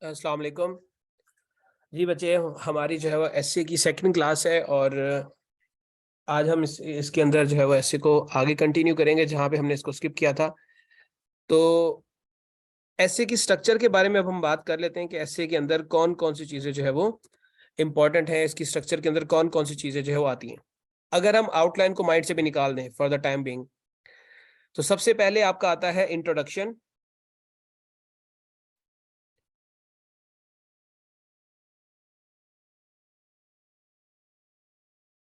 अस्सलाम वालेकुम जी बच्चे। हमारी जो है वो एसए की सेकंड क्लास है और आज हम इसके अंदर जो है वो एसए को आगे कंटिन्यू करेंगे जहाँ पे हमने इसको स्किप किया था। तो एसए की स्ट्रक्चर के बारे में अब हम बात कर लेते हैं कि एसए के अंदर कौन कौन सी चीज़ें जो है वो इम्पॉर्टेंट है, इसकी स्ट्रक्चर के अंदर कौन कौन सी चीज़ें जो है वो आती हैं। अगर हम आउटलाइन को माइंड से भी निकाल दें फॉर द टाइम बीइंग, तो सबसे पहले आपका आता है इंट्रोडक्शन।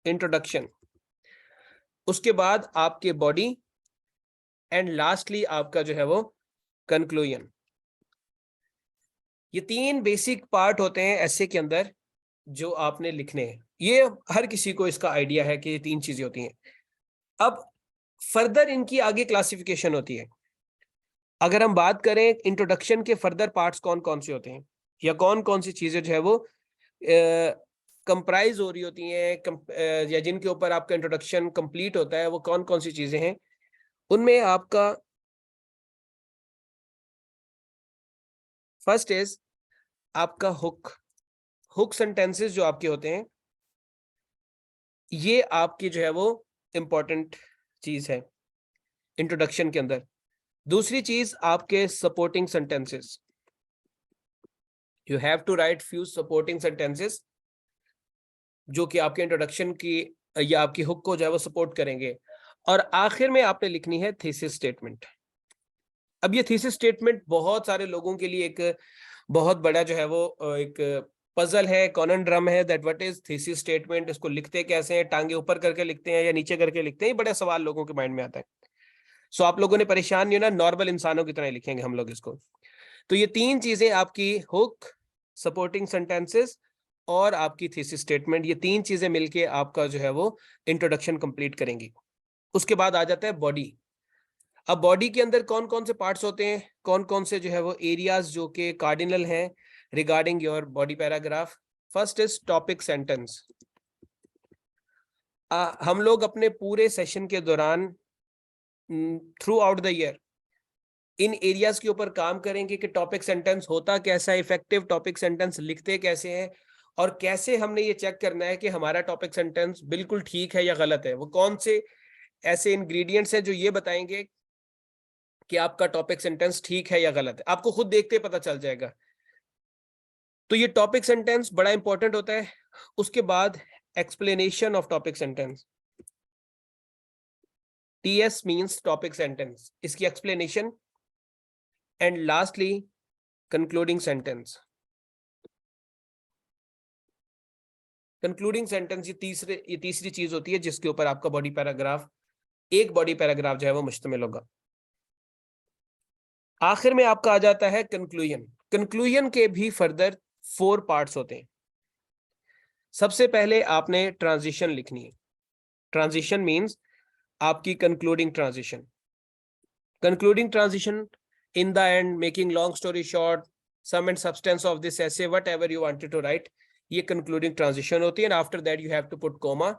इंट्रोडक्शन, उसके बाद आपके बॉडी, एंड लास्टली आपका जो है वो कंक्लूजन। ये तीन बेसिक पार्ट होते हैं एसे के अंदर जो आपने लिखने हैं। ये हर किसी को इसका आइडिया है कि ये तीन चीजें होती हैं। अब फर्दर इनकी आगे क्लासिफिकेशन होती है। अगर हम बात करें इंट्रोडक्शन के फर्दर पार्ट्स कौन कौन से होते हैं या कौन कौन सी चीजें जो है वो कंप्राइज हो रही होती हैं, या जिनके ऊपर आपका इंट्रोडक्शन कंप्लीट होता है, वो कौन कौन सी चीजें हैं, उनमें आपका फर्स्ट इज आपका हुक। हुक सेंटेंसेस जो आपके होते हैं, ये आपकी जो है वो इंपॉर्टेंट चीज है इंट्रोडक्शन के अंदर। दूसरी चीज आपके supporting sentences. You have to write few supporting sentences जो कि आपके इंट्रोडक्शन की या आपकी हुक को जो है वो सपोर्ट करेंगे। और आखिर में आपने लिखनी है थीसिस स्टेटमेंट। अब ये थीसिस स्टेटमेंट बहुत सारे लोगों के लिए एक बहुत बड़ा जो है वो एक पजल है, कॉनन है, that what is thesis statement. इसको लिखते कैसे हैं, टांगे ऊपर करके लिखते हैं या नीचे करके लिखते हैं, ये बड़ा सवाल लोगों के माइंड में आता है। सो आप लोगों ने परेशान नहीं होना, नॉर्मल इंसानों की तरह लिखेंगे हम लोग इसको। तो ये तीन चीजें आपकी हुक, सपोर्टिंग सेंटेंसेस और आपकी थीसिस स्टेटमेंट, ये तीन चीजें मिलके आपका जो है वो इंट्रोडक्शन कंप्लीट करेंगी। उसके बाद आ जाता है बॉडी। अब बॉडी के अंदर कौन कौन से पार्ट्स होते हैं, कौन कौन से जो है वो एरियाज जो कि कार्डिनल हैं regarding your body paragraph. First is topic sentence. हम लोग अपने पूरे सेशन के दौरान through out the year in areas के ऊपर काम करेंगे कि टॉपिक सेंटेंस होता कैसा है, इफेक्टिव टॉपिक सेंटेंस लिखते कैसे हैं, और कैसे हमने ये चेक करना है कि हमारा टॉपिक सेंटेंस बिल्कुल ठीक है या गलत है। वो कौन से ऐसे इंग्रेडिएंट्स हैं जो ये बताएंगे कि आपका टॉपिक सेंटेंस ठीक है या गलत है, आपको खुद देखते पता चल जाएगा। तो ये टॉपिक सेंटेंस बड़ा इंपॉर्टेंट होता है। उसके बाद explanation of topic sentence. TS means topic sentence, इसकी explanation. And lastly concluding sentence. Concluding sentence ये तीसरी चीज होती है जिसके ऊपर आपका बॉडी पैराग्राफ, एक बॉडी पैराग्राफ जो है वो मुश्तमिल होगा। आखिर में आपका आ जाता है कंक्लूजन। कंक्लूजन के भी फर्दर 4 पार्ट्स होते हैं। सबसे पहले आपने ट्रांजिशन लिखनी है। ट्रांजिशन मींस आपकी concluding transition. Concluding transition, in the end, making long story short, sum and substance of this essay, whatever you wanted to write, ये कंक्लूडिंग ट्रांजिशन होती है। And after that you have to put comma.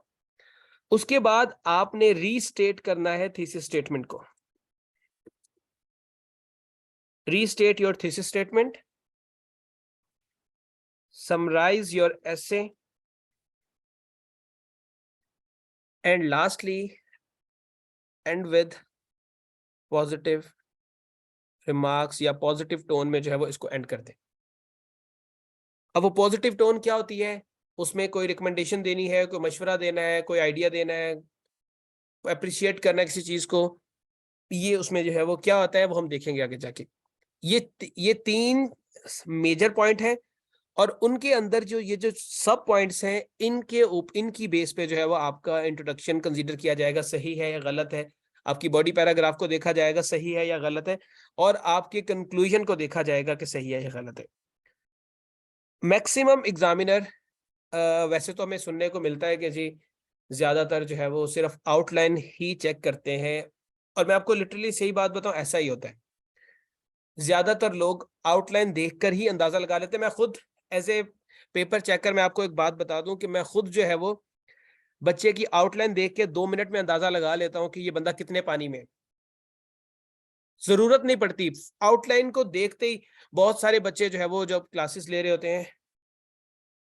उसके बाद आपने restate करना है thesis statement को। Restate your thesis statement, summarize your essay, and lastly end with positive remarks या पॉजिटिव टोन में जो है वो इसको एंड कर दे। अब वो पॉजिटिव टोन क्या होती है, उसमें कोई रिकमेंडेशन देनी है, कोई मशवरा देना है, कोई आइडिया देना है, अप्रिशिएट करना है किसी चीज को, ये उसमें जो है वो क्या होता है वो हम देखेंगे आगे जाके। ये 3 मेजर पॉइंट है, और उनके अंदर जो ये जो सब पॉइंट्स हैं, इनकी बेस पे जो है वो आपका इंट्रोडक्शन कंसीडर किया जाएगा, सही है या गलत है। आपकी बॉडी पैराग्राफ को देखा जाएगा सही है या गलत है, और आपके कंक्लूजन को देखा जाएगा कि सही है या गलत है। मैक्सिमम एग्जामिनर, वैसे तो हमें सुनने को मिलता है कि जी ज्यादातर जो है वो सिर्फ आउटलाइन ही चेक करते हैं, और मैं आपको लिटरली सही बात बताऊं, ऐसा ही होता है। ज्यादातर लोग आउटलाइन देखकर ही अंदाजा लगा लेते हैं। मैं खुद एज ए पेपर चेकर मैं आपको एक बात बता दूं कि मैं खुद जो है वो बच्चे की आउटलाइन देख के 2 मिनट में अंदाजा लगा लेता हूं कि ये बंदा कितने पानी में। जरूरत नहीं पड़ती। आउटलाइन को देखते ही बहुत सारे बच्चे जो है वो जब क्लासेस ले रहे होते हैं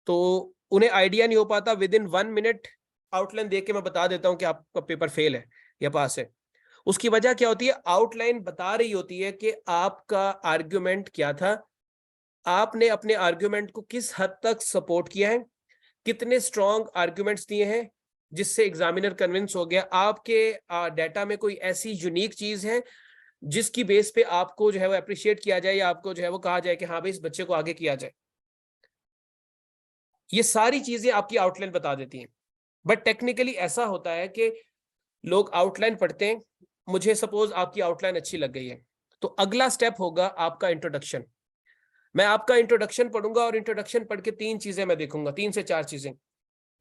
तो उन्हें आइडिया नहीं हो पाता, विद इन 1 मिनट आउटलाइन देख के मैं बता देता हूं कि आपका पेपर फेल है या पास है। उसकी वजह क्या होती है, आउटलाइन बता रही होती है कि आपका आर्ग्यूमेंट क्या था, आपने अपने आर्ग्यूमेंट को किस हद तक सपोर्ट किया है, कितने स्ट्रॉन्ग आर्ग्यूमेंट्स दिए हैं जिससे एग्जामिनर कन्विंस हो गया, आपके डाटा में कोई ऐसी यूनिक चीज है जिसकी बेस पे आपको जो है वो अप्रिशिएट किया जाए या आपको जो है वो कहा जाए कि हाँ भाई इस बच्चे को आगे किया जाए। ये सारी चीजें आपकी आउटलाइन बता देती हैं। बट टेक्निकली ऐसा होता है कि लोग आउटलाइन पढ़ते हैं, मुझे सपोज आपकी आउटलाइन अच्छी लग गई है तो अगला स्टेप होगा आपका इंट्रोडक्शन। मैं आपका इंट्रोडक्शन पढ़ूंगा और इंट्रोडक्शन पढ़ के 3 चीजें मैं देखूंगा, 3 से 4 चीजें।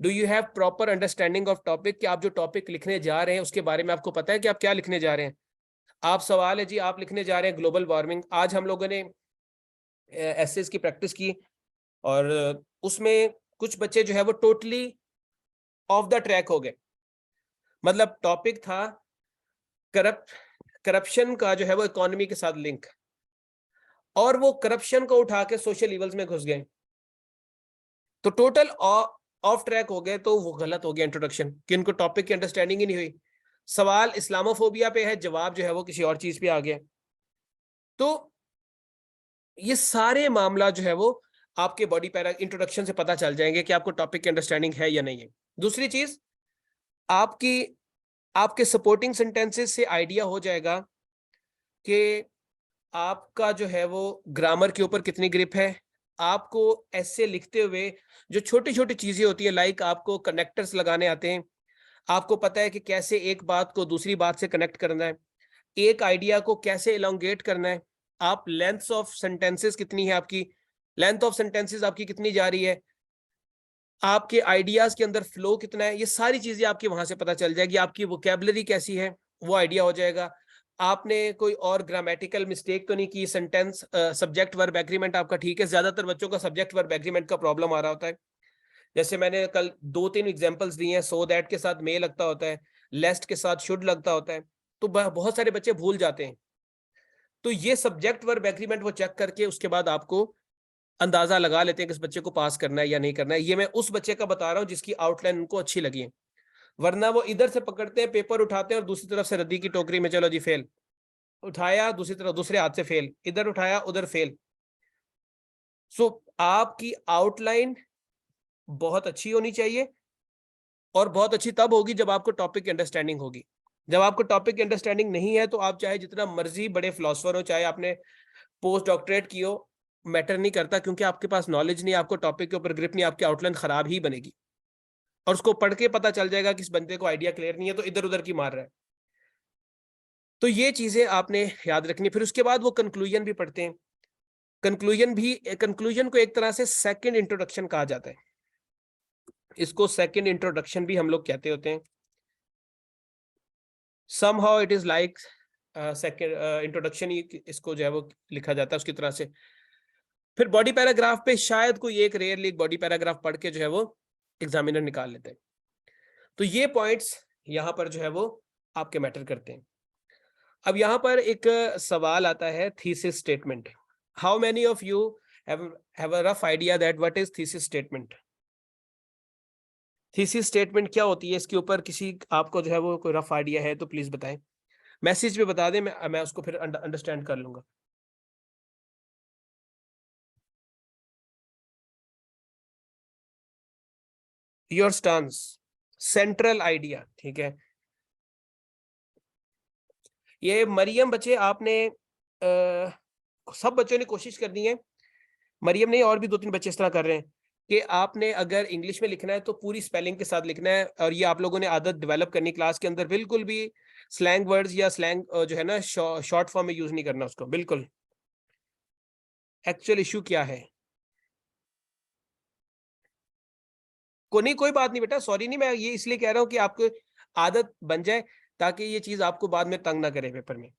Do you have proper understanding of topic, कि आप जो टॉपिक लिखने जा रहे हैं उसके बारे में आपको पता है कि आप क्या लिखने जा रहे हैं। आप सवाल है जी, आप लिखने जा रहे हैं ग्लोबल वार्मिंग। आज हम लोगों ने एसेस की प्रैक्टिस की और उसमें कुछ बच्चे जो है वो टोटली ऑफ द ट्रैक हो गए। मतलब टॉपिक था करप्शन का जो है वो इकोनॉमी के साथ लिंक, और वो करप्शन को उठा के सोशल इवल्स में घुस गए, तो टोटल ऑफ ट्रैक हो गए। तो वो गलत हो गया इंट्रोडक्शन, कि उनको टॉपिक की अंडरस्टैंडिंग ही नहीं हुई। सवाल इस्लामोफोबिया पे है, जवाब जो है वो किसी और चीज पे आ गया। तो ये सारे मामला जो है वो आपके बॉडी पैरा इंट्रोडक्शन से पता चल जाएंगे कि आपको टॉपिक की अंडरस्टैंडिंग है या नहीं है। दूसरी चीज, आपकी आपके सपोर्टिंग सेंटेंसेस से आइडिया हो जाएगा कि आपका जो है वो ग्रामर के ऊपर कितनी ग्रिप है। आपको ऐसे लिखते हुए जो छोटी छोटी चीजें होती है, लाइक आपको कनेक्टर्स लगाने आते हैं, आपको पता है कि कैसे एक बात को दूसरी बात से कनेक्ट करना है, एक आइडिया को कैसे एलोंगेट करना है, आप लेंथ ऑफ सेंटेंसेस कितनी है, आपकी लेंथ ऑफ सेंटेंसेस आपकी कितनी जा रही है, आपके आइडियाज के अंदर फ्लो कितना है, ये सारी चीजें आपकी वहां से पता चल जाएगी। आपकी वोकैबुलरी कैसी है वो आइडिया हो जाएगा। आपने कोई और ग्रामेटिकल मिस्टेक तो नहीं की, सेंटेंस सब्जेक्ट वर्ब एग्रीमेंट आपका ठीक है। ज्यादातर बच्चों का सब्जेक्ट वर्ब एग्रीमेंट का प्रॉब्लम आ रहा होता है। जैसे मैंने कल 2-3 एग्जांपल्स दिए हैं, सो दैट के साथ मे लगता होता है, लेस्ट के साथ शुड लगता होता है, तो बहुत सारे बच्चे भूल जाते हैं। तो ये सब्जेक्ट वर्ब एग्रीमेंट वो चेक करके उसके बाद आपको अंदाजा लगा लेते हैं कि इस बच्चे को पास करना है या नहीं करना है। ये मैं उस बच्चे का बता रहा हूँ जिसकी आउटलाइन उनको अच्छी लगी है, वरना वो इधर से पकड़ते हैं पेपर उठाते हैं और दूसरी तरफ से रद्दी की टोकरी में चलो जी फेल, उठाया दूसरी तरफ दूसरे हाथ से फेल, इधर उठाया उधर फेल। सो आपकी आउटलाइन बहुत अच्छी होनी चाहिए, और बहुत अच्छी तब होगी जब आपको टॉपिक की अंडरस्टैंडिंग होगी। जब आपको टॉपिक की अंडरस्टैंडिंग नहीं है तो आप चाहे जितना मर्जी बड़े फिलोसफर हो, चाहे आपने पोस्ट डॉक्टरेट की हो, मैटर नहीं करता, क्योंकि आपके पास नॉलेज नहीं, आपको टॉपिक के ऊपर ग्रिप नहीं, आपकी आउटलाइन खराब ही बनेगी। और उसको पढ़ के पता चल जाएगा कि इस बंदे को आइडिया क्लियर नहीं है तो इधर उधर की मार रहा है। तो ये चीजें आपने याद रखनी। फिर उसके बाद वो कंक्लूजन भी पढ़ते हैं। कंक्लूजन को एक तरह से सेकंड इंट्रोडक्शन कहा जाता है, इसको सेकंड इंट्रोडक्शन भी हम लोग कहते होते हैं। somehow it is like second introduction ही इसको जो है वो लिखा जाता है उसकी तरह से। फिर बॉडी पैराग्राफ पे शायद कोई एक रेयरली बॉडी पैराग्राफ पढ़ के जो है वो एग्जामिनर निकाल लेते हैं। तो ये पॉइंट्स यहाँ पर जो है वो आपके मैटर करते हैं। अब यहाँ पर एक सवाल आता है, thesis statement. How many of you have a rough idea that what is thesis statement? Thesis statement क्या होती है, इसके ऊपर किसी आपको जो है वो कोई रफ आइडिया है तो प्लीज बताएं, मैसेज पे बता दें, मैं उसको फिर अंडरस्टैंड कर लूंगा। योर स्टांस, सेंट्रल आइडिया, ठीक है। ये मरियम बच्चे आपने सब बच्चों ने कोशिश करनी है, मरियम नहीं और भी 2-3 बच्चे इस तरह कर रहे हैं कि आपने अगर इंग्लिश में लिखना है तो पूरी स्पेलिंग के साथ लिखना है। और ये आप लोगों ने आदत डेवलप करनी क्लास के अंदर, बिल्कुल भी स्लैंग वर्ड्स या स्लैंग जो है ना शॉर्ट फॉर्म में यूज नहीं करना उसको बिल्कुल। एक्चुअल इशू क्या है को नहीं, कोई बात नहीं बेटा, सॉरी नहीं, मैं ये इसलिए कह रहा हूं कि आपको आदत बन जाए ताकि ये चीज आपको बाद में तंग ना करे पेपर में।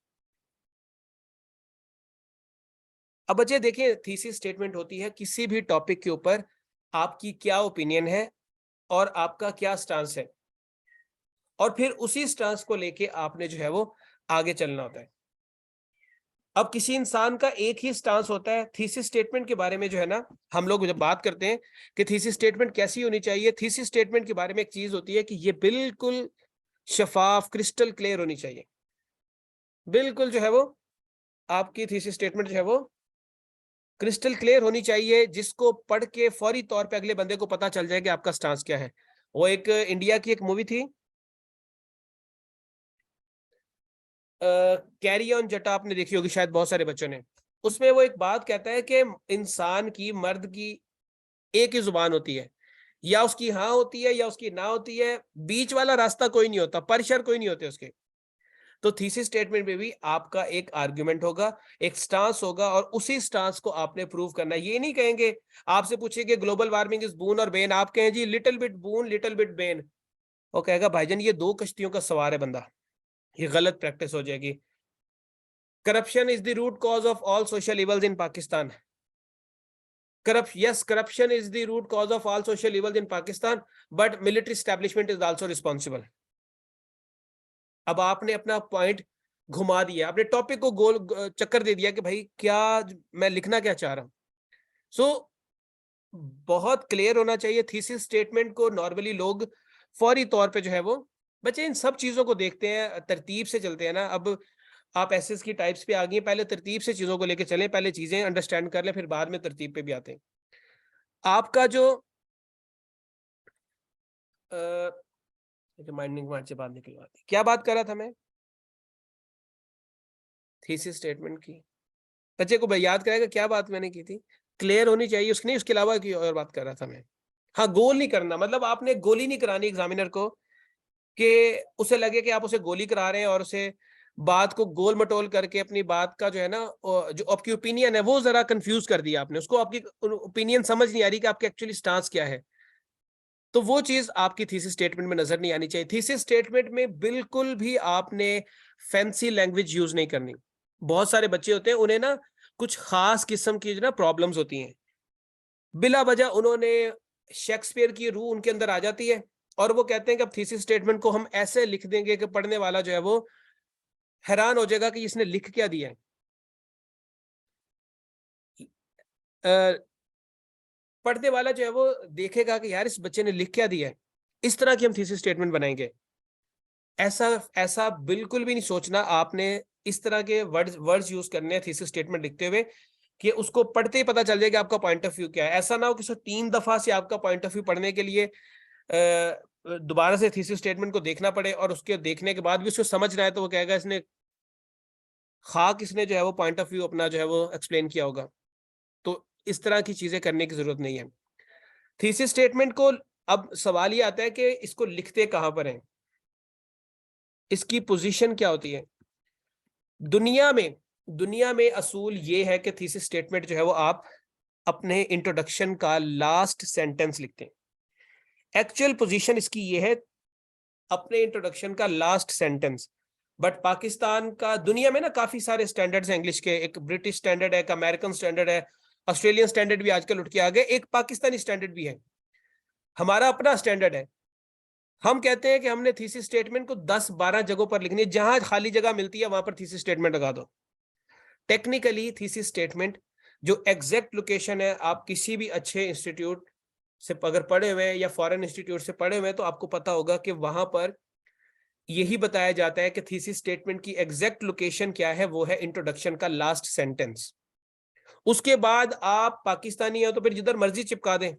अब बच्चे देखिए, थीसिस स्टेटमेंट होती है किसी भी टॉपिक के ऊपर आपकी क्या ओपिनियन है और आपका क्या स्टांस है, और फिर उसी स्टांस को लेके आपने जो है वो आगे चलना होता है। अब किसी इंसान का एक ही स्टांस होता है। थीसिस स्टेटमेंट के बारे में जो है ना, हम लोग जब बात करते हैं कि थीसिस स्टेटमेंट कैसी होनी चाहिए, थीसिस स्टेटमेंट के बारे में एक चीज होती है कि ये बिल्कुल शफाफ, क्रिस्टल क्लियर होनी चाहिए। बिल्कुल जो है वो आपकी थीसिस स्टेटमेंट जो है वो क्रिस्टल क्लियर होनी चाहिए, जिसको पढ़ के फौरी तौर पे अगले बंदे को पता चल जाए कि आपका स्टांस क्या है। वो एक इंडिया की एक मूवी थी, कैरी ऑन जटा, आपने देखी होगी शायद बहुत सारे बच्चों ने। उसमें वो एक बात कहता है कि इंसान की, मर्द की एक ही जुबान होती है, या उसकी हाँ होती है या उसकी ना होती है, बीच वाला रास्ता कोई नहीं होता, परिशर कोई नहीं होते उसके। तो थीसिस स्टेटमेंट में भी आपका एक आर्गुमेंट होगा, एक स्टांस होगा, और उसी स्टांस को आपने प्रूव करना है। ये नहीं कहेंगे, आपसे पूछेंगे ग्लोबल वार्मिंग इज बून और बेन, आप कहें जी लिटिल बिट बून लिटिल बिट बेन, वो कहेगा भाईजान ये दो कश्तियों का सवार है बंदा, ये गलत प्रैक्टिस हो जाएगी। Corruption is the root cause of all social evils in Pakistan. corruption is the root cause of all social evils in Pakistan, but military establishment is also responsible. अब आपने अपना पॉइंट घुमा दिया, आपने टॉपिक को गोल चक्कर दे दिया कि भाई क्या मैं लिखना क्या चाह रहा हूं। सो बहुत क्लियर होना चाहिए थीसिस स्टेटमेंट को। नॉर्मली लोग फौरी तौर पे जो है वो बच्चे इन सब चीजों को देखते हैं, तरतीब से चलते हैं ना। अब आप एसेस की टाइप्स पे आ गई, पहले तरतीब से चीजों को लेके चलें, पहले चीजें अंडरस्टैंड कर लें, फिर बाद में तरतीब पे भी आते हैं। आपका जो रिमाइंडिंग मार्च से बात निकलवाती, क्या बात कर रहा था मैं, थीसिस स्टेटमेंट की। बच्चे को भाई याद कराएगा क्या बात मैंने की थी, क्लियर होनी चाहिए उसकी, नहीं उसके अलावा की और बात कर रहा था मैं। हाँ, गोल नहीं करना, मतलब आपने गोली नहीं करानी एग्जामिनर को कि उसे लगे कि आप उसे गोली करा रहे हैं, और उसे बात को गोल मटोल करके अपनी बात का जो है ना, जो आपकी ओपिनियन है वो जरा कंफ्यूज कर दिया आपने, उसको आपकी ओपिनियन समझ नहीं आ रही कि आपके एक्चुअली स्टांस क्या है। तो वो चीज आपकी थीसिस स्टेटमेंट में नजर नहीं आनी चाहिए। थीसिस स्टेटमेंट में बिल्कुल भी आपने फैंसी लैंग्वेज यूज नहीं करनी। बहुत सारे बच्चे होते हैं, उन्हें ना कुछ खास किस्म की जो ना प्रॉब्लम्स होती हैं, बिला वजह उन्होंने शेक्सपियर की रूह उनके अंदर आ जाती है, और वो कहते हैं कि अब थीसिस स्टेटमेंट को हम ऐसे लिख देंगे कि पढ़ने वाला जो है वो हैरान हो जाएगा कि इसने लिख क्या दिया है। पढ़ने वाला जो है वो देखेगा कि यार इस बच्चे ने लिख क्या दिया है, इस तरह की हम थीसिस स्टेटमेंट बनाएंगे। ऐसा ऐसा बिल्कुल भी नहीं सोचना आपने। इस तरह के वर्ड्स यूज करने हैं थीसिस स्टेटमेंट लिखते हुए कि उसको पढ़ते ही पता चल जाए कि आपका पॉइंट ऑफ व्यू क्या है। ऐसा ना हो कि उसको 3 दफा से आपका पॉइंट ऑफ व्यू पढ़ने के लिए दोबारा से थीसिस स्टेटमेंट को देखना पड़े, और उसके देखने के बाद भी उसको समझ ना आए तो वो कहेगा इसने खाक, इसने जो है वो पॉइंट ऑफ व्यू अपना जो है वो एक्सप्लेन किया होगा। तो इस तरह की चीजें करने की जरूरत नहीं है थीसिस स्टेटमेंट को। अब सवाल ये आता है कि इसको लिखते कहां पर है, इसकी पोजीशन क्या होती है दुनिया में असूल ये है कि थीसिस स्टेटमेंट जो है वो आप अपने इंट्रोडक्शन का लास्ट सेंटेंस लिखते हैं। एक्चुअल पोजीशन इसकी ये है, अपने इंट्रोडक्शन का लास्ट सेंटेंस। बट पाकिस्तान का, दुनिया में ना काफी सारे स्टैंडर्ड्स हैं इंग्लिश के, एक ब्रिटिश स्टैंडर्ड है, एक अमेरिकन स्टैंडर्ड है, ऑस्ट्रेलियन स्टैंडर्ड भी आजकल उठ के आ गए, एक पाकिस्तानी स्टैंडर्ड भी है, हमारा अपना स्टैंडर्ड है। हम कहते हैं कि हमने थीसिस स्टेटमेंट को 10-12 जगहों पर लिखनी है, जहां खाली जगह मिलती है वहां पर थीसिस स्टेटमेंट लगा दो। टेक्निकली थीसिस स्टेटमेंट जो एग्जैक्ट लोकेशन है, आप किसी भी अच्छे इंस्टीट्यूट से अगर पढ़े हुए हैं या फॉरेन इंस्टीट्यूट से पढ़े हुए हैं तो आपको पता होगा कि वहां पर यही बताया जाता है कि थीसिस स्टेटमेंट की एग्जैक्ट लोकेशन क्या है, वो है इंट्रोडक्शन का लास्ट सेंटेंस। उसके बाद आप पाकिस्तानी हो तो फिर जिधर मर्जी चिपका दें।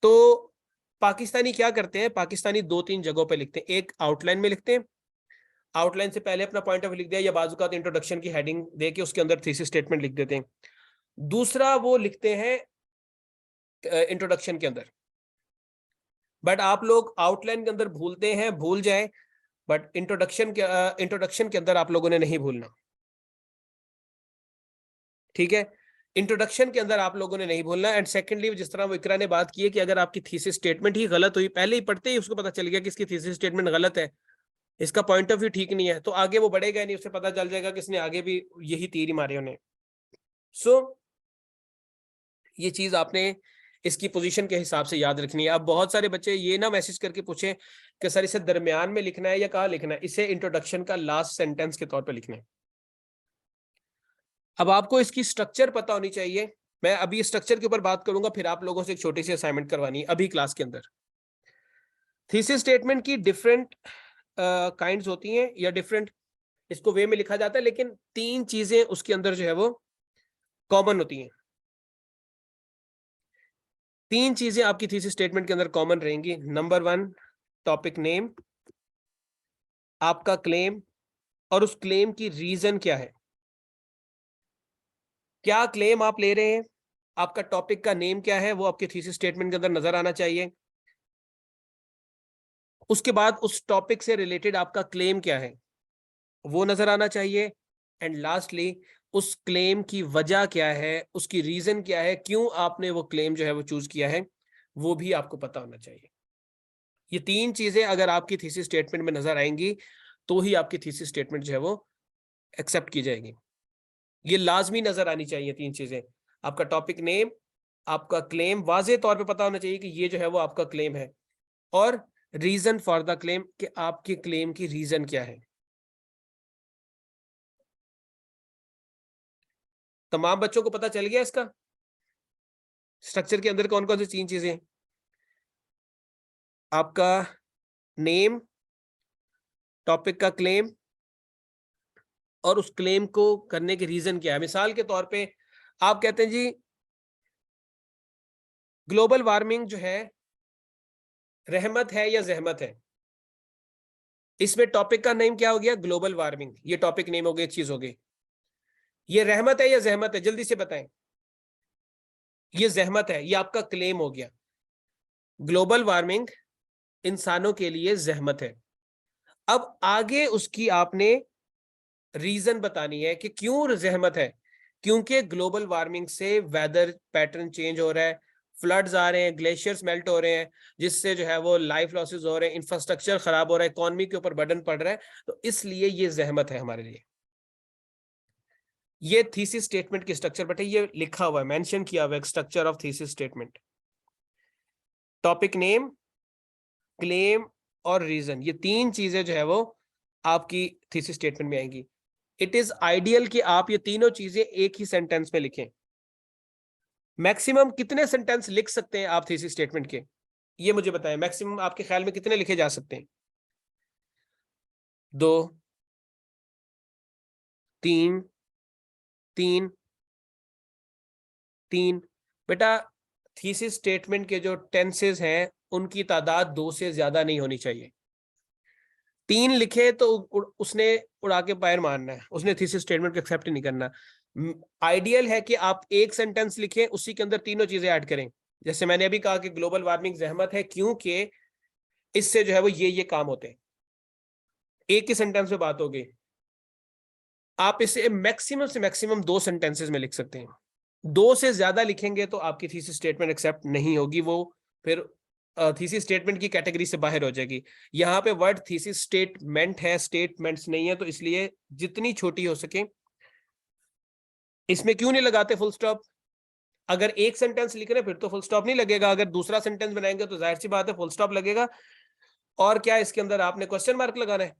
तो पाकिस्तानी क्या करते हैं, पाकिस्तानी 2-3 जगहों पे लिखते हैं। एक आउटलाइन में लिखते हैं, आउटलाइन से पहले अपना पॉइंट ऑफ व्यू लिख दिया, या बाजू का इंट्रोडक्शन की हेडिंग दे के उसके अंदर थीसिस स्टेटमेंट लिख देते हैं। दूसरा वो लिखते हैं इंट्रोडक्शन के अंदर। बट आप लोग आउटलाइन के अंदर भूलते हैं, भूल जाएं, बट इंट्रोडक्शन के अंदर आप लोगों ने नहीं भूलना, ठीक है। इंट्रोडक्शन के अंदर आप लोगों ने नहीं भूलना। एंड सेकंडली, जिस तरह वो इकरा ने बात की है कि अगर आपकी थीसिस स्टेटमेंट ही गलत हुई, पहले ही पढ़ते ही उसको पता चल गया कि इसकी थीसिस स्टेटमेंट गलत है, इसका पॉइंट ऑफ व्यू ठीक नहीं है, तो आगे वो बढ़ेगा नहीं, उसे पता चल जाएगा कि इसने आगे भी यही तीर ही मारे उन्हें। सो ये चीज आपने इसकी पोजीशन के हिसाब से याद रखनी है। अब बहुत सारे बच्चे ये ना मैसेज करके पूछें कि सर इसे दरमियान में लिखना है या कहाँ लिखना है, इसे इंट्रोडक्शन का लास्ट सेंटेंस के तौर पर लिखना है। अब आपको इसकी स्ट्रक्चर पता होनी चाहिए। मैं अभी स्ट्रक्चर के ऊपर बात करूंगा, फिर आप लोगों से एक छोटी सी असाइनमेंट करवानी है अभी क्लास के अंदर। थीसिस स्टेटमेंट की डिफरेंट काइंड्स होती हैं या डिफरेंट इसको वे में लिखा जाता है, लेकिन तीन चीजें उसके अंदर जो है वो कॉमन होती हैं। तीन चीजें आपकी थीसिस स्टेटमेंट के अंदर कॉमन रहेंगी। नंबर 1, टॉपिक नेम, आपका क्लेम, और उस क्लेम की रीजन क्या है, क्या क्लेम आप ले रहे हैं, आपका टॉपिक का नेम क्या है, वो आपके थीसिस स्टेटमेंट के अंदर नजर आना चाहिए। उसके बाद उस टॉपिक से रिलेटेड आपका क्लेम क्या है वो नजर आना चाहिए। एंड लास्टली उस क्लेम की वजह क्या है, उसकी रीजन क्या है, क्यों आपने वो क्लेम जो है वो चूज किया है, वो भी आपको पता होना चाहिए। ये तीन चीजें अगर आपकी थीसिस स्टेटमेंट में नजर आएंगी तो ही आपकी थीसिस स्टेटमेंट जो है वो एक्सेप्ट की जाएगी। ये लाजमी नजर आनी चाहिए तीन चीजें। आपका टॉपिक नेम, आपका क्लेम वाजे तौर पे पता होना चाहिए कि ये जो है वो आपका क्लेम है, और रीजन फॉर द क्लेम कि आपके क्लेम की रीजन क्या है। तमाम बच्चों को पता चल गया इसका स्ट्रक्चर के अंदर कौन कौन सी तीन चीजें? आपका नेम, टॉपिक का क्लेम, और उस क्लेम को करने के रीजन क्या है। मिसाल के तौर पे आप कहते हैं जी ग्लोबल वार्मिंग जो है रहमत है या जहमत है। इसमें टॉपिक का नेम क्या हो गया? Global warming. ये टॉपिक नेम हो गया, एक चीज हो गई। ये रहमत है या जहमत है? जल्दी से बताएं। ये जहमत है, ये आपका क्लेम हो गया। ग्लोबल वार्मिंग इंसानों के लिए जहमत है। अब आगे उसकी आपने रीजन बतानी है कि क्यों जहमत है। क्योंकि ग्लोबल वार्मिंग से वेदर पैटर्न चेंज हो रहा है, फ्लड्स आ रहे हैं, ग्लेशियर्स मेल्ट हो रहे हैं, जिससे जो है वो लाइफ लॉसेस हो रहे हैं, इंफ्रास्ट्रक्चर खराब हो रहा है, इकोनॉमी के ऊपर बर्डन पड़ रहा है। तो इसलिए ये जहमत है हमारे लिए। ये थीसिस स्टेटमेंट की स्ट्रक्चर बेटे ये लिखा हुआ है, मेंशन किया हुआ है structure of thesis statement. Topic name, claim और रीजन, ये तीन चीजें जो है वो आपकी थीसिस स्टेटमेंट में आएंगी। इट इज आइडियल कि आप ये तीनों चीजें एक ही सेंटेंस में लिखें। मैक्सिमम कितने सेंटेंस लिख सकते हैं आप थीसिस स्टेटमेंट के, ये मुझे बताएं। मैक्सिमम आपके ख्याल में कितने लिखे जा सकते हैं? 2, 3, 3, 3। बेटा थीसिस स्टेटमेंट के जो टेंसेस हैं उनकी तादाद 2 से ज्यादा नहीं होनी चाहिए। 3 लिखे तो उसने उड़ा के पैर मारना है, उसने थीसिस स्टेटमेंट को एक्सेप्ट नहीं करना। आइडियल है कि आप एक सेंटेंस लिखें, उसी के अंदर तीनों चीजें ऐड करें। जैसे मैंने अभी कहा कि ग्लोबल वार्मिंग जहमत है क्योंकि इससे जो है वो ये काम होते हैं। एक ही सेंटेंस में बात हो गई। आप इसे मैक्सिमम से मैक्सिमम 2 सेंटेंसेस में लिख सकते हैं। 2 से ज्यादा लिखेंगे तो आपकी थीसिस स्टेटमेंट एक्सेप्ट नहीं होगी, वो फिर थीसिस स्टेटमेंट की कैटेगरी से बाहर हो जाएगी। यहाँ पे वर्ड थीसिस स्टेटमेंट है, स्टेटमेंट्स नहीं है, तो इसलिए जितनी छोटी हो सके। इसमें क्यों नहीं लगाते फुल स्टॉप? अगर एक सेंटेंस लिख रहे हैं फिर तो फुल स्टॉप नहीं लगेगा, अगर दूसरा सेंटेंस बनाएंगे तो जाहिर सी बात है फुल स्टॉप लगेगा। और क्या इसके अंदर आपने क्वेश्चन मार्क लगाना है?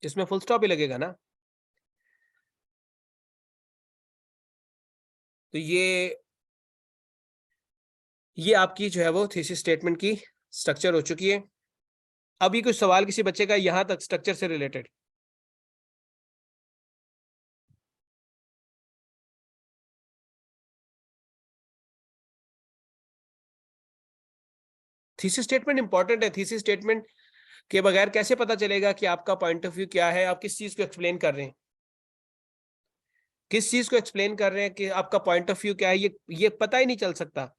इसमें फुल स्टॉप ही लगेगा ना। तो ये आपकी जो है वो थीसिस स्टेटमेंट की स्ट्रक्चर हो चुकी है। अभी कुछ सवाल किसी बच्चे का यहां तक स्ट्रक्चर से रिलेटेड? थीसिस स्टेटमेंट इंपॉर्टेंट है। थीसिस स्टेटमेंट के बगैर कैसे पता चलेगा कि आपका पॉइंट ऑफ व्यू क्या है, आप किस चीज को एक्सप्लेन कर रहे हैं, किस चीज को एक्सप्लेन कर रहे हैं, कि आपका पॉइंट ऑफ व्यू क्या है, ये पता ही नहीं चल सकता।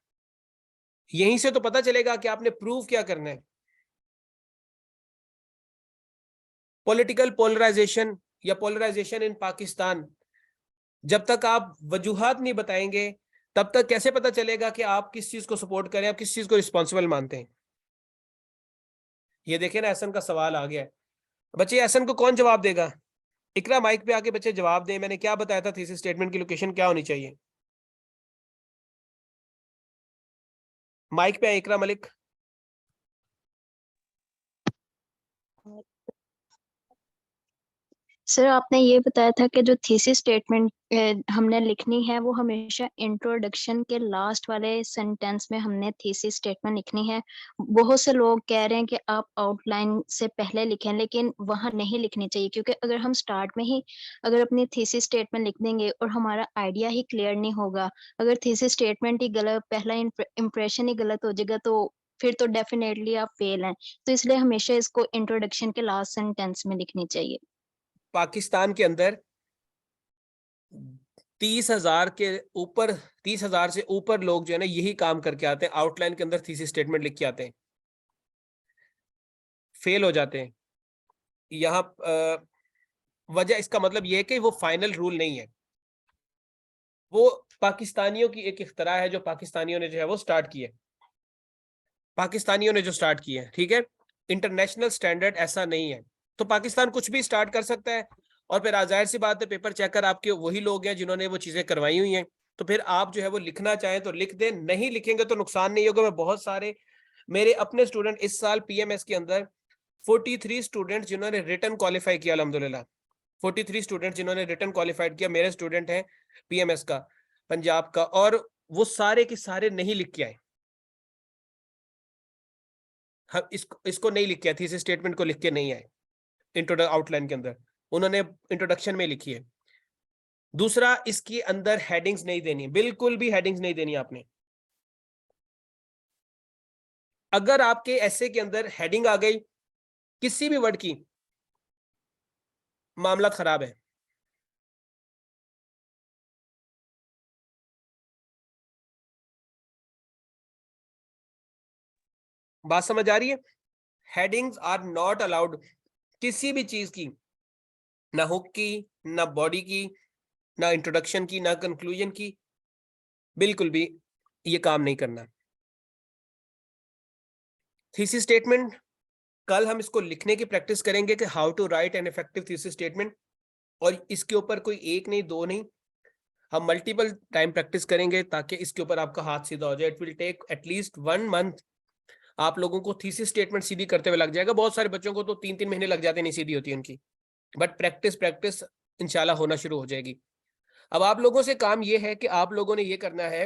यहीं से तो पता चलेगा कि आपने प्रूव क्या करना है। पॉलिटिकल पोलराइजेशन या पोलराइजेशन इन पाकिस्तान, जब तक आप वजूहात नहीं बताएंगे तब तक कैसे पता चलेगा कि आप किस चीज को सपोर्ट करें, आप किस चीज को रिस्पॉन्सिबल मानते हैं। ये देखिए ना, एहसन का सवाल आ गया है। बच्चे एहसन को कौन जवाब देगा? इकरा माइक पे आके बच्चे जवाब दें, मैंने क्या बताया था थीसिस स्टेटमेंट की लोकेशन क्या होनी चाहिए। माइक पे है इकरा मलिक। सर आपने ये बताया था कि जो थीसिस स्टेटमेंट हमने लिखनी है वो हमेशा इंट्रोडक्शन के लास्ट वाले सेंटेंस में हमने थीसिस स्टेटमेंट लिखनी है। बहुत से लोग कह रहे हैं कि आप आउटलाइन से पहले लिखें, लेकिन वहां नहीं लिखनी चाहिए, क्योंकि अगर हम स्टार्ट में ही अगर अपनी थीसिस स्टेटमेंट लिख देंगे और हमारा आइडिया ही क्लियर नहीं होगा, अगर थीसिस स्टेटमेंट ही गलत, पहला इंप्रेशन ही गलत हो जाएगा, तो फिर तो डेफिनेटली आप फेल हैं। तो इसलिए हमेशा इसको इंट्रोडक्शन के लास्ट सेंटेंस में लिखनी चाहिए। पाकिस्तान के अंदर 30,000 के ऊपर, 30,000 से ऊपर लोग जो है ना यही काम करके आते हैं, आउटलाइन के अंदर थीसिस स्टेटमेंट लिख के आते हैं, फेल हो जाते हैं। यहाँ वजह इसका मतलब यह है कि वो फाइनल रूल नहीं है, वो पाकिस्तानियों की एक इख्तरा है जो पाकिस्तानियों ने जो है वो स्टार्ट की है, पाकिस्तानियों ने जो स्टार्ट की है, ठीक है। इंटरनेशनल स्टैंडर्ड ऐसा नहीं है। तो पाकिस्तान कुछ भी स्टार्ट कर सकता है, और फिर जाहिर सी बात है पेपर चेकर आपके वही लोग हैं जिन्होंने वो चीजें करवाई हुई हैं। तो फिर आप जो है वो लिखना चाहें तो लिख दें, नहीं लिखेंगे तो नुकसान नहीं होगा। मैं बहुत सारे मेरे अपने स्टूडेंट इस साल पीएमएस के अंदर 43 स्टूडेंट जिन्होंने रिटर्न क्वालिफाई किया, अल्हम्दुलिल्लाह 43 स्टूडेंट जिन्होंने रिटर्न क्वालिफाइड किया मेरे स्टूडेंट हैं पीएमएस का, पंजाब का, और वो सारे के सारे नहीं लिख के आए। हम इसको नहीं लिख के आए, थीसिस स्टेटमेंट को लिख के नहीं आए आउटलाइन के अंदर, उन्होंने इंट्रोडक्शन में लिखी है। दूसरा, इसके अंदर हेडिंग्स नहीं देनी, बिल्कुल भी हेडिंग्स नहीं देनी आपने। अगर आपके ऐसे के अंदर हेडिंग आ गई किसी भी वर्ड की, मामला खराब है। बात समझ आ रही है? हेडिंग्स आर नॉट अलाउड किसी भी चीज की, ना हुक की, ना बॉडी की, ना इंट्रोडक्शन की, ना कंक्लूजन की, बिल्कुल भी ये काम नहीं करना। थीसिस स्टेटमेंट कल हम इसको लिखने की प्रैक्टिस करेंगे कि how to write an effective thesis statement, और इसके ऊपर कोई एक नहीं दो नहीं, हम मल्टीपल टाइम प्रैक्टिस करेंगे ताकि इसके ऊपर आपका हाथ सीधा हो जाए। It will take at least 1 month, आप लोगों को थीसिस स्टेटमेंट सीधी करते हुए लग जाएगा। बहुत सारे बच्चों को तो 3-3 महीने लग जाते हैं, नहीं सीधी होती है उनकी, बट प्रैक्टिस प्रैक्टिस इंशाल्लाह होना शुरू हो जाएगी। अब आप लोगों से काम ये है कि आप लोगों ने ये करना है,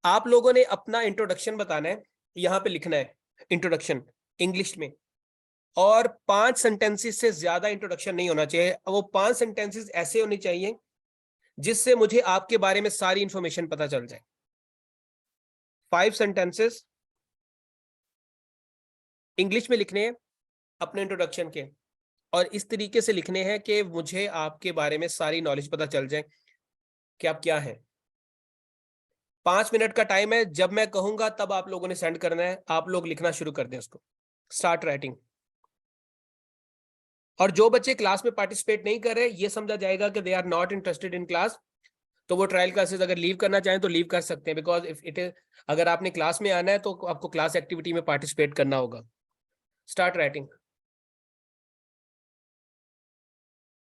आप लोगों ने अपना इंट्रोडक्शन बताना है, यहां पे लिखना है इंट्रोडक्शन इंग्लिश में, और 5 सेंटेंसेस से ज्यादा इंट्रोडक्शन नहीं होना चाहिए। वो 5 सेंटेंसेस ऐसे होने चाहिए जिससे मुझे आपके बारे में सारी इंफॉर्मेशन पता चल जाए। 5 सेंटेंसेस इंग्लिश में लिखने हैं अपने इंट्रोडक्शन के, और इस तरीके से लिखने हैं कि मुझे आपके बारे में सारी नॉलेज पता चल जाए कि आप क्या हैं। 5 मिनट का टाइम है, जब मैं कहूंगा तब आप लोगों ने सेंड करना है। आप लोग लिखना शुरू कर दें उसको, स्टार्ट राइटिंग। और जो बच्चे क्लास में पार्टिसिपेट नहीं कर रहे, ये समझा जाएगा कि they are not interested in class, तो वो ट्रायल क्लासेस अगर लीव करना चाहें तो लीव कर सकते हैं। बिकॉज इफ इट इज, अगर आपने क्लास में आना है तो आपको क्लास एक्टिविटी में पार्टिसिपेट करना होगा। Start writing.